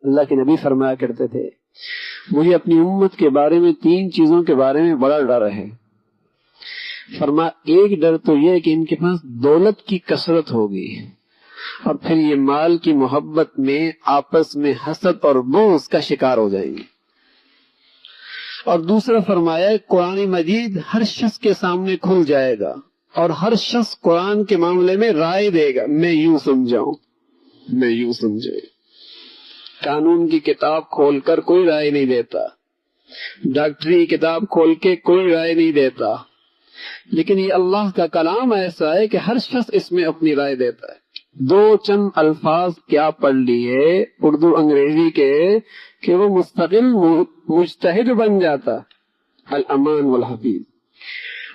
اللہ کے نبی فرمایا کرتے تھے مجھے اپنی امت کے بارے میں 3 چیزوں کے بارے میں بڑا ڈر ہے. فرمایا ایک ڈر تو یہ کہ ان کے پاس دولت کی کثرت ہوگی اور پھر یہ مال کی محبت میں آپس میں حسد اور بغض کا شکار ہو جائیں گے. اور دوسرا فرمایا قرآن مجید ہر شخص کے سامنے کھل جائے گا اور ہر شخص قرآن کے معاملے میں رائے دے گا. میں یوں سمجھاؤں، میں یوں سمجھے. قانون کی کتاب کھول کر کوئی رائے نہیں دیتا، ڈاکٹری کتاب کھول کے کوئی رائے نہیں دیتا، لیکن یہ اللہ کا کلام ایسا ہے کہ ہر شخص اس میں اپنی رائے دیتا ہے. 2 چند الفاظ کیا پڑھ لیے اردو انگریزی کے کہ وہ مستقل مجتہد بن جاتا، الامان والحفیظ.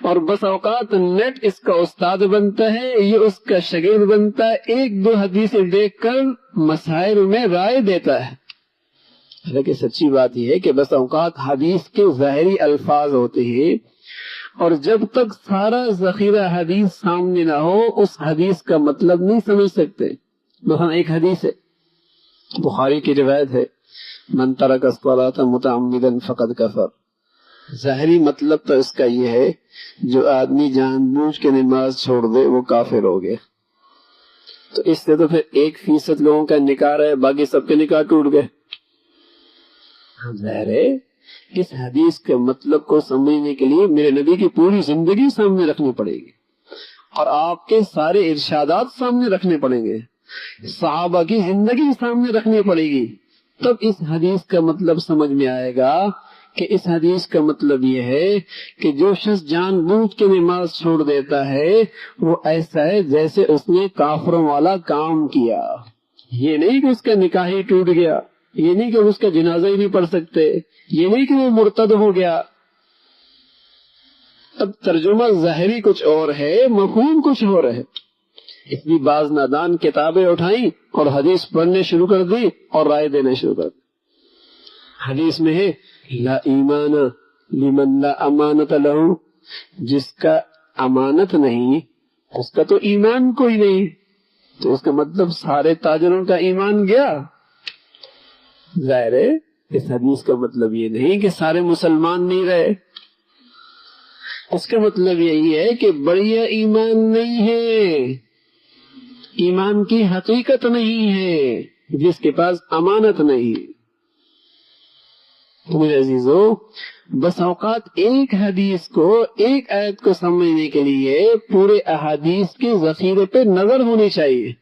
اور بس اوقات نیٹ اس کا استاد بنتا ہے، یہ اس کا شاگرد بنتا ہے، 1-2 حدیثیں دیکھ کر مسائل میں رائے دیتا ہے. لیکن سچی بات یہ ہے کہ بس اوقات حدیث کے ظاہری الفاظ ہوتے ہیں اور جب تک سارا ذخیرہ حدیث سامنے نہ ہو اس حدیث کا مطلب نہیں سمجھ سکتے. مثلا ایک حدیث ہے، بخاری کی روایت ہے، من ترک الصلاۃ متعمدا فقد کفر. ظاہری مطلب تو اس کا یہ ہے جو آدمی جان بوجھ کے نماز چھوڑ دے وہ کافر ہو گئے. تو اس سے تو پھر 1% لوگوں کا نکاح ہے، باقی سب کے نکاح ٹوٹ گئے. ظاہر ہے اس حدیث کے مطلب کو سمجھنے کے لیے میرے نبی کی پوری زندگی سامنے رکھنی پڑے گی اور آپ کے سارے ارشادات سامنے رکھنے پڑیں گے، صحابہ کی زندگی سامنے رکھنی پڑے گی، تب اس حدیث کا مطلب سمجھ میں آئے گا کہ اس حدیث کا مطلب یہ ہے کہ جو شخص جان بوجھ کے نماز چھوڑ دیتا ہے وہ ایسا ہے جیسے اس نے کافروں والا کام کیا. یہ نہیں کہ اس کا نکاح ہی ٹوٹ گیا، یہ نہیں کہ اس کا جنازہ ہی نہیں پڑھ سکتے، یہ نہیں کہ وہ مرتد ہو گیا. اب ترجمہ ظاہری کچھ اور ہے، مفہوم کچھ اور ہے. اس لیے بعض نادان کتابیں اٹھائیں اور حدیث پڑھنے شروع کر دی اور رائے دینا شروع کر دی. حدیث میں ہے لا ایمان لمن لا امانت لہ، جس کا امانت نہیں اس کا تو ایمان کوئی نہیں. تو اس کا مطلب سارے تاجروں کا ایمان گیا. ظاہر ہے اس حدیث کا مطلب یہ نہیں کہ سارے مسلمان نہیں رہے، اس کا مطلب یہی ہے کہ بڑھیا ایمان نہیں ہے، ایمان کی حقیقت نہیں ہے جس کے پاس امانت نہیں. تو میرے عزیزو، بس اوقات ایک حدیث کو، ایک آیت کو سمجھنے کے لیے پورے احادیث کے ذخیرے پہ نظر ہونی چاہیے.